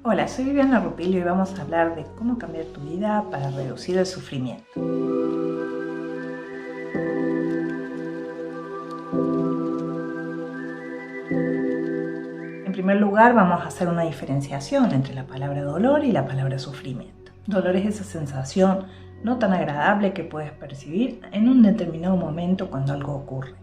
Hola, soy Viviana Rupilio y vamos a hablar de cómo cambiar tu vida para reducir el sufrimiento. En primer lugar, vamos a hacer una diferenciación entre la palabra dolor y la palabra sufrimiento. Dolor es esa sensación no tan agradable que puedes percibir en un determinado momento cuando algo ocurre.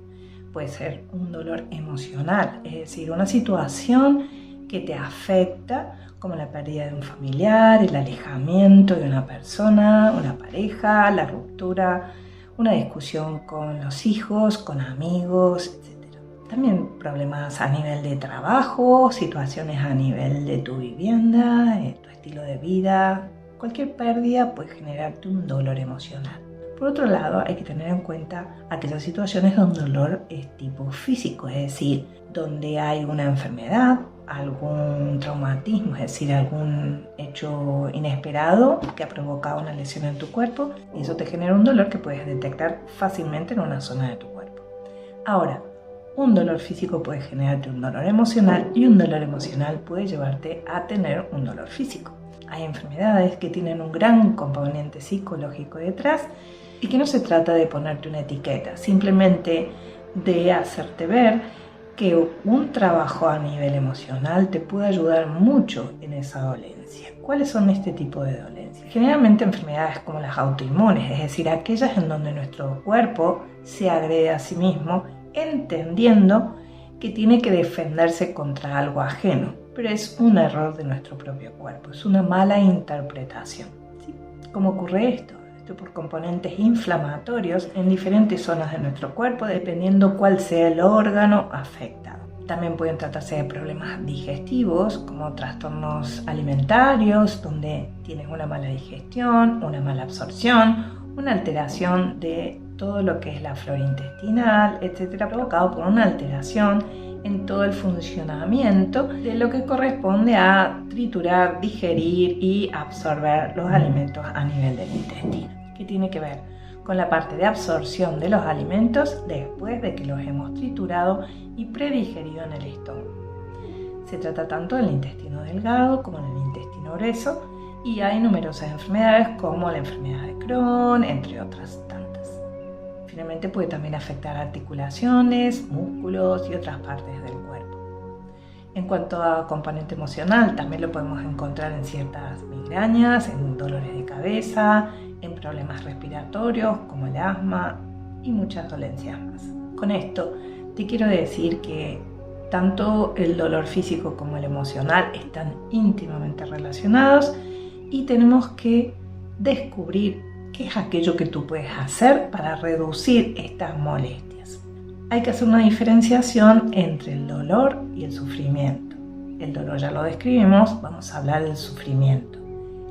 Puede ser un dolor emocional, es decir, una situación que te afecta, como la pérdida de un familiar, el alejamiento de una persona, una pareja, la ruptura, una discusión con los hijos, con amigos, etc. También problemas a nivel de trabajo, situaciones a nivel de tu vivienda, tu estilo de vida. Cualquier pérdida puede generarte un dolor emocional. Por otro lado, hay que tener en cuenta aquellas situaciones donde el dolor es tipo físico, es decir, donde hay una enfermedad, algún traumatismo, es decir, algún hecho inesperado que ha provocado una lesión en tu cuerpo, y eso te genera un dolor que puedes detectar fácilmente en una zona de tu cuerpo. Ahora, un dolor físico puede generarte un dolor emocional y un dolor emocional puede llevarte a tener un dolor físico. Hay enfermedades que tienen un gran componente psicológico detrás y que no se trata de ponerte una etiqueta, simplemente de hacerte ver que un trabajo a nivel emocional te puede ayudar mucho en esa dolencia. ¿Cuáles son este tipo de dolencias? Generalmente enfermedades como las autoinmunes, es decir, aquellas en donde nuestro cuerpo se agrede a sí mismo, entendiendo que tiene que defenderse contra algo ajeno, pero es un error de nuestro propio cuerpo, es una mala interpretación. ¿Sí? ¿Cómo ocurre esto? Por componentes inflamatorios en diferentes zonas de nuestro cuerpo, dependiendo cuál sea el órgano afectado. También pueden tratarse de problemas digestivos, como trastornos alimentarios, donde tienes una mala digestión, una mala absorción, una alteración de todo lo que es la flora intestinal, etcétera, provocado por una alteración en todo el funcionamiento de lo que corresponde a triturar, digerir y absorber los alimentos a nivel del intestino, que tiene que ver con la parte de absorción de los alimentos después de que los hemos triturado y predigerido en el estómago. Se trata tanto del intestino delgado como del intestino grueso y hay numerosas enfermedades como la enfermedad de Crohn, entre otras tantas. Finalmente puede también afectar articulaciones, músculos y otras partes del cuerpo. En cuanto a componente emocional, también lo podemos encontrar en ciertas migrañas, en dolores de cabeza, en problemas respiratorios como el asma y muchas dolencias más. Con esto te quiero decir que tanto el dolor físico como el emocional están íntimamente relacionados y tenemos que descubrir qué es aquello que tú puedes hacer para reducir estas molestias. Hay que hacer una diferenciación entre el dolor y el sufrimiento. El dolor ya lo describimos, vamos a hablar del sufrimiento.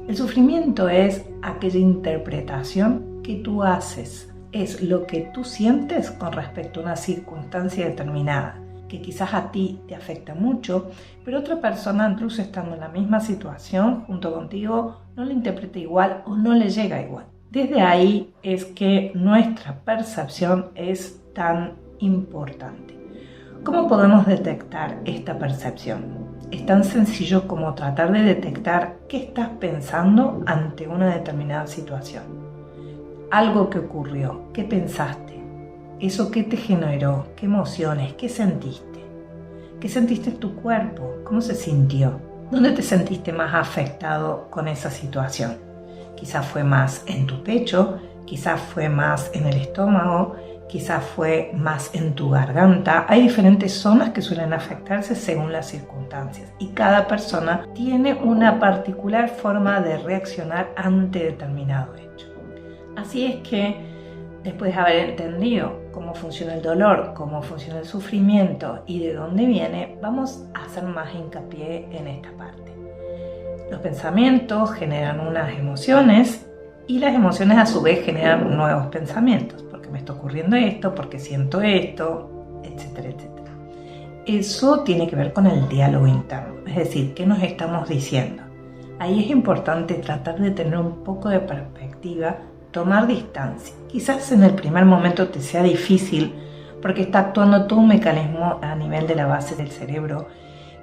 El sufrimiento es aquella interpretación que tú haces, es lo que tú sientes con respecto a una circunstancia determinada, que quizás a ti te afecta mucho, pero otra persona, incluso estando en la misma situación junto contigo, no lo interpreta igual o no le llega igual. Desde ahí es que nuestra percepción es tan importante. ¿Cómo podemos detectar esta percepción? Es tan sencillo como tratar de detectar qué estás pensando ante una determinada situación. Algo que ocurrió, ¿qué pensaste? ¿Eso qué te generó? ¿Qué emociones? ¿Qué sentiste? ¿Qué sentiste en tu cuerpo? ¿Cómo se sintió? ¿Dónde te sentiste más afectado con esa situación? Quizás fue más en tu pecho, quizás fue más en el estómago, quizás fue más en tu garganta. Hay diferentes zonas que suelen afectarse según las circunstancias y cada persona tiene una particular forma de reaccionar ante determinado hecho. Así es que después de haber entendido cómo funciona el dolor, cómo funciona el sufrimiento y de dónde viene, vamos a hacer más hincapié en esta parte. Los pensamientos generan unas emociones y las emociones a su vez generan nuevos pensamientos. Porque me está ocurriendo esto, porque siento esto, etcétera, etcétera. Eso tiene que ver con el diálogo interno, es decir, ¿qué nos estamos diciendo? Ahí es importante tratar de tener un poco de perspectiva, tomar distancia. Quizás en el primer momento te sea difícil porque está actuando todo un mecanismo a nivel de la base del cerebro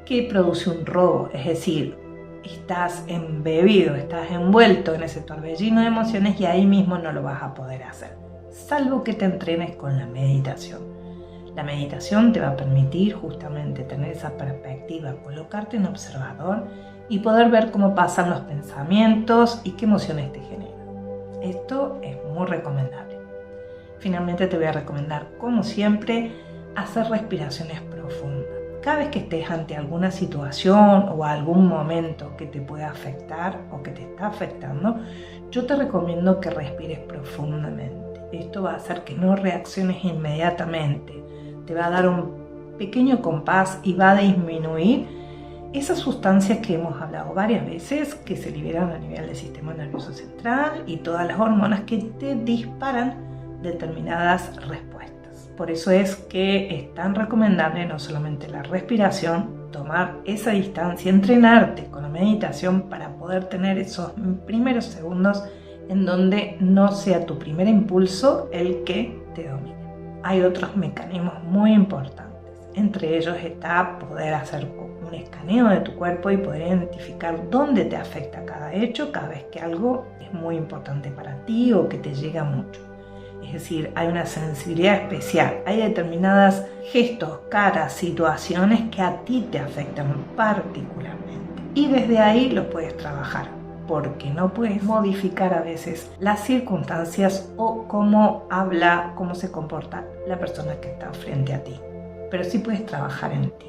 que produce un robo, es decir, estás embebido, estás envuelto en ese torbellino de emociones y ahí mismo no lo vas a poder hacer, salvo que te entrenes con la meditación. La meditación te va a permitir justamente tener esa perspectiva, colocarte en observador y poder ver cómo pasan los pensamientos y qué emociones te generan. Esto es muy recomendable. Finalmente te voy a recomendar, como siempre, hacer respiraciones profundas. Cada vez que estés ante alguna situación o algún momento que te pueda afectar o que te está afectando, yo te recomiendo que respires profundamente. Esto va a hacer que no reacciones inmediatamente, te va a dar un pequeño compás y va a disminuir esas sustancias que hemos hablado varias veces que se liberan a nivel del sistema nervioso central y todas las hormonas que te disparan determinadas respuestas. Por eso es que es tan recomendable no solamente la respiración, tomar esa distancia, entrenarte con la meditación para poder tener esos primeros segundos en donde no sea tu primer impulso el que te domine. Hay otros mecanismos muy importantes. Entre ellos está poder hacer un escaneo de tu cuerpo y poder identificar dónde te afecta cada hecho, cada vez que algo es muy importante para ti o que te llega mucho. Es decir, hay una sensibilidad especial, hay determinadas gestos, caras, situaciones que a ti te afectan particularmente. Y desde ahí lo puedes trabajar, porque no puedes modificar a veces las circunstancias o cómo habla, cómo se comporta la persona que está frente a ti. Pero sí puedes trabajar en ti.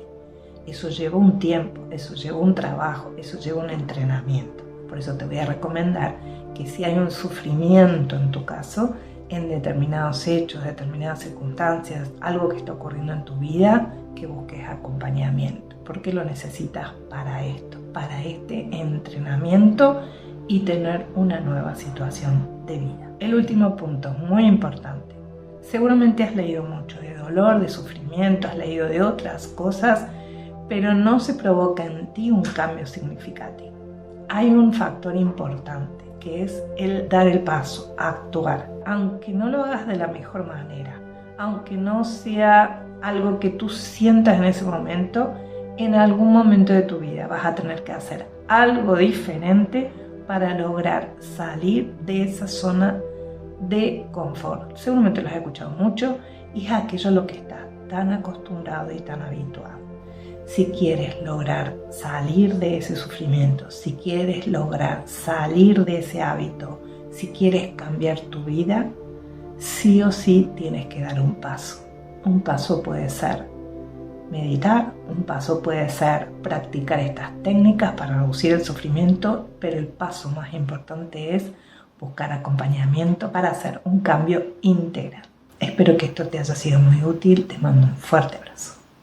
Eso lleva un tiempo, eso lleva un trabajo, eso lleva un entrenamiento. Por eso te voy a recomendar que si hay un sufrimiento en tu caso, en determinados hechos, determinadas circunstancias, algo que está ocurriendo en tu vida, que busques acompañamiento, porque lo necesitas para esto, para este entrenamiento y tener una nueva situación de vida. El último punto, muy importante. Seguramente has leído mucho de dolor, de sufrimiento, has leído de otras cosas, pero no se provoca en ti un cambio significativo. Hay un factor importante, que es el dar el paso, actuar, aunque no lo hagas de la mejor manera, aunque no sea algo que tú sientas en ese momento, en algún momento de tu vida vas a tener que hacer algo diferente para lograr salir de esa zona de confort. Seguramente lo has escuchado mucho y es aquello a lo que estás tan acostumbrado y tan habituado. Si quieres lograr salir de ese sufrimiento, si quieres lograr salir de ese hábito, si quieres cambiar tu vida, sí o sí tienes que dar un paso. Un paso puede ser meditar, un paso puede ser practicar estas técnicas para reducir el sufrimiento, pero el paso más importante es buscar acompañamiento para hacer un cambio integral. Espero que esto te haya sido muy útil. Te mando un fuerte abrazo.